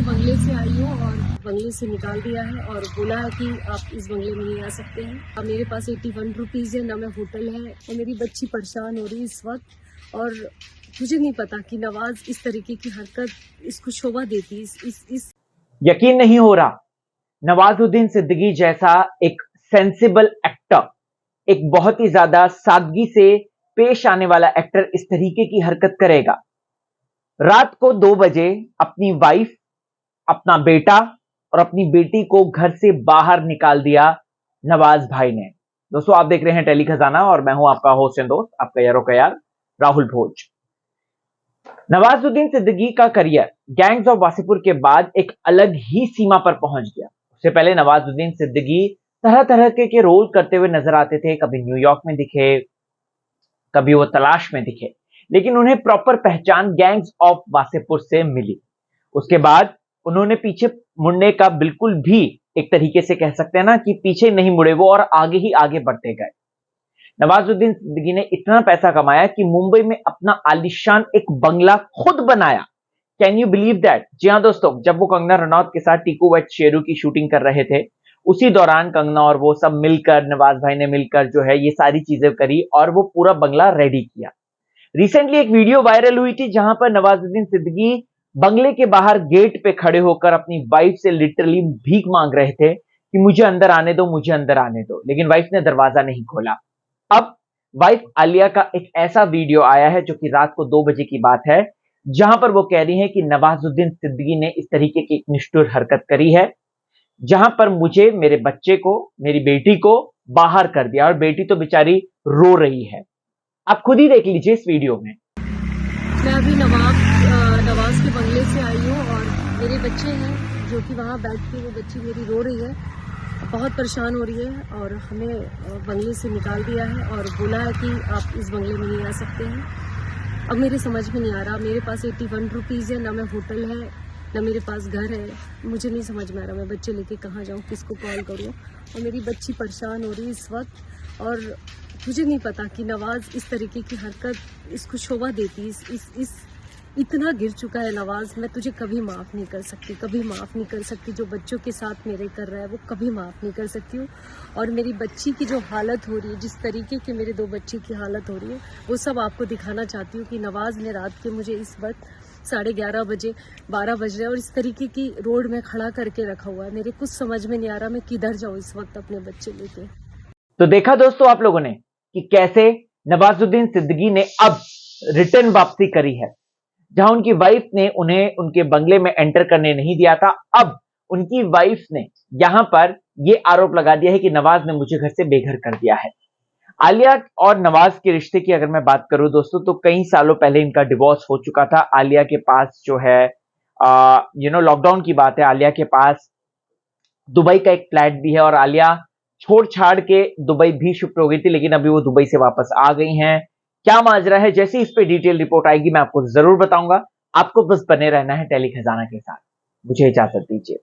बंगले से आई हूँ और बंगले से निकाल दिया है और बोला है कि आप इस बंगले में नहीं आ सकते हैं। अब मेरे पास 81 रुपीज़ है, ना मैं होटल है और मेरी बच्ची परेशान हो रही है इस वक्त। और मुझे नहीं पता कि नवाज इस तरीके की हरकत इसको शोभा देती इस यकीन नहीं हो रहा, नवाजुद्दीन सिद्दीकी जैसा एक सेंसिबल एक्टर, एक बहुत ही ज्यादा सादगी से पेश आने वाला एक्टर इस तरीके की हरकत करेगा। रात को 2 बजे अपनी वाइफ, अपना बेटा और अपनी बेटी को घर से बाहर निकाल दिया नवाज भाई ने। दोस्तों, आप देख रहे हैं टेली खजाना और मैं हूं आपका होस्ट एंड दोस्त, आपका यारो का यार राहुल भोज। नवाजुद्दीन सिद्दीकी का करियर गैंग्स ऑफ वासेपुर के बाद एक अलग ही सीमा पर पहुंच गया। उससे पहले नवाजुद्दीन सिद्दीकी तरह तरह के रोल करते हुए नजर आते थे। कभी न्यूयॉर्क में दिखे, कभी वो तलाश में दिखे, लेकिन उन्हें प्रॉपर पहचान गैंग्स ऑफ वासेपुर से मिली। उसके बाद उन्होंने पीछे मुड़ने का बिल्कुल भी, एक तरीके से कह सकते हैं ना कि पीछे नहीं मुड़े वो, और आगे ही आगे बढ़ते गए। नवाजुद्दीन सिद्दीकी ने इतना पैसा कमाया कि मुंबई में अपना आलीशान एक बंगला खुद बनाया। Can you believe that? जी हाँ दोस्तों, जब वो कंगना रनौत के साथ टीकू वेट शेरू की शूटिंग कर रहे थे, उसी दौरान कंगना और वो सब मिलकर, नवाज भाई ने मिलकर जो है ये सारी चीजें करी और वो पूरा बंगला रेडी किया। रिसेंटली एक वीडियो वायरल हुई थी जहां पर नवाजुद्दीन सिद्दीकी बंगले के बाहर गेट पे खड़े होकर अपनी वाइफ से लिटरली भीख मांग रहे थे कि मुझे अंदर आने दो, मुझे अंदर आने दो, लेकिन वाइफ ने दरवाजा नहीं खोला। अब वाइफ आलिया का एक ऐसा वीडियो आया है जो कि रात को 2 बजे की बात है, जहां पर वो कह रही है कि नवाजुद्दीन सिद्दीकी ने इस तरीके की एक निष्ठुर हरकत करी है, जहां पर मुझे, मेरे बच्चे को, मेरी बेटी को बाहर कर दिया, और बेटी तो बेचारी रो रही है। आप खुद ही देख लीजिए इस वीडियो में। मैं अभी नवाज के बंगले से आई हूँ और मेरे बच्चे हैं जो कि वहाँ बैठ के, वो बच्ची मेरी रो रही है, बहुत परेशान हो रही है और हमें बंगले से निकाल दिया है और बोला है कि आप इस बंगले में नहीं आ सकते हैं। अब मेरे समझ में नहीं आ रहा, मेरे पास 81 रुपीज़ है, ना मैं होटल है, ना मेरे पास घर है। मुझे नहीं समझ में आ रहा मैं बच्चे लेके कहाँ जाऊँ, किसको कॉल करूँ। और मेरी बच्ची परेशान हो रही है इस वक्त और मुझे नहीं पता कि नवाज इस तरीके की हरकत इसको शोभा देती इस इतना गिर चुका है नवाज। मैं तुझे कभी माफ़ नहीं कर सकती, कभी माफ़ नहीं कर सकती। जो बच्चों के साथ मेरे कर रहा है वो कभी माफ़ नहीं कर सकती हूँ। और मेरी बच्ची की जो हालत हो रही है, जिस तरीके की मेरे 2 बच्चे की हालत हो रही है, वो सब आपको दिखाना चाहती हूँ कि नवाज ने रात के मुझे इस वक्त 11:30 बजे, 12 बज रहे हैं और इस तरीके की रोड में खड़ा करके रखा हुआ है। मेरे कुछ समझ में नहीं आ रहा मैं किधर जाऊँ इस वक्त अपने बच्चे लेके। तो देखा दोस्तों आप लोगों ने कि कैसे नवाजुद्दीन सिद्दीकी ने अब रिटर्न वापसी करी है। जहां उनकी वाइफ ने उन्हें उनके बंगले में एंटर करने नहीं दिया था, अब उनकी वाइफ ने यहां पर यह आरोप लगा दिया है कि नवाज ने मुझे घर से बेघर कर दिया है। आलिया और नवाज के रिश्ते की अगर मैं बात करूं दोस्तों, तो कई सालों पहले इनका डिवोर्स हो चुका था। आलिया के पास जो है लॉकडाउन की बात है, आलिया के पास दुबई का एक फ्लैट भी है और आलिया छोड़ छाड़ के दुबई भी शिफ्ट हो गई थी, लेकिन अभी वो दुबई से वापस आ गई हैं। क्या माजरा है, जैसे इस पे डिटेल रिपोर्ट आएगी मैं आपको जरूर बताऊंगा। आपको बस बने रहना है टेली खजाना के साथ। मुझे इजाजत दीजिए।